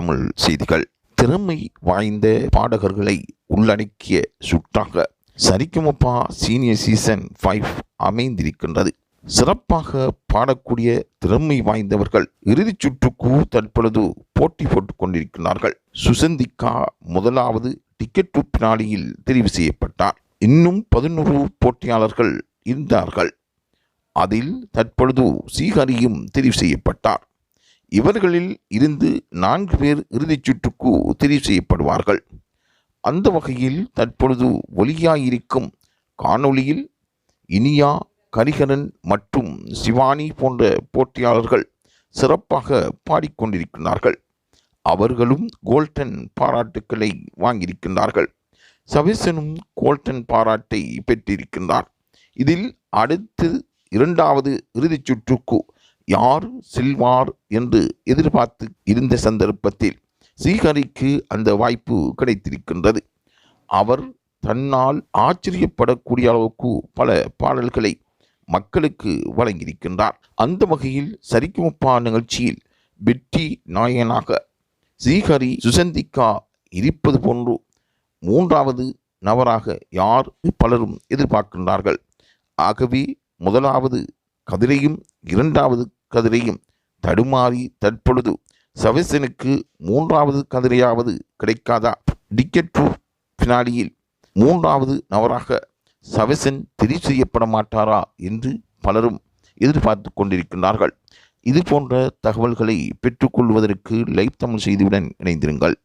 தமிழ் செய்திகள். திறமை வாய்ந்த பாடகர்களை உள்ளடக்கிய சுற்றாக சரிகமப சீனியர் சீசன் 5 அமைந்திருக்கின்றது. சிறப்பாக பாடக்கூடிய திறமை வாய்ந்தவர்கள் இறுதிச் சுற்றுக்கு தற்பொழுது போட்டி போட்டுக் கொண்டிருக்கிறார்கள். சுசந்திகா முதலாவது டிக்கெட் டு பினாலியில் தெரிவு செய்யப்பட்டார். இன்னும் 11 போட்டியாளர்கள் இருந்தார்கள். அதில் தற்பொழுது ஸ்ரீஹரியும் தெரிவு செய்யப்பட்டார். இவர்களில் இருந்து 4 பேர் இறுதிச் சுற்றுக்கு தெரிவு செய்யப்படுவார்கள். அந்த வகையில் தற்பொழுது ஒலியாயிருக்கும் காணொளியில் இனியா, கரிகரன் மற்றும் சிவானி போன்ற போட்டியாளர்கள் சிறப்பாக பாடிக்கொண்டிருக்கிறார்கள். அவர்களும் கோல்டன் பாராட்டுக்களை வாங்கியிருக்கின்றார்கள். சவேசனும் கோல்டன் பாராட்டை பெற்றிருக்கின்றார். இதில் அடுத்து 2வது இறுதிச் சுற்றுக்கு யார் செல்வார் என்று எதிர்பார்த்து இருந்த சந்தர்ப்பத்தில் ஸ்ரீஹரிக்கு அந்த வாய்ப்பு கிடைத்திருக்கின்றது. அவர் தன்னால் ஆச்சரியப்படக்கூடிய அளவுக்கு பல பாடல்களை மக்களுக்கு வழங்கியிருக்கின்றார். அந்த வகையில் சரிகமப நிகழ்ச்சியில் வெற்றி நாயகனாக ஸ்ரீஹரி, சுசந்திகா இருப்பது போன்று 3வது நபராக யார் பலரும் எதிர்பார்க்கின்றார்கள். ஆகவே முதலாவது கதிரையும் 2வது கதிரையும் தடுமாறி தற்பொழுது சவேசனுக்கு 3வது கதிரையாவது கிடைக்காதா? டிக்கெட் டு பினாலியில் 3வது நபராக சவேசன் தெரிவு செய்யப்பட மாட்டாரா என்று பலரும் எதிர்பார்த்து கொண்டிருக்கின்றார்கள். இது போன்ற தகவல்களை பெற்றுக்கொள்வதற்கு லைவ் தமிழ் செய்தியுடன் இணைந்திருங்கள்.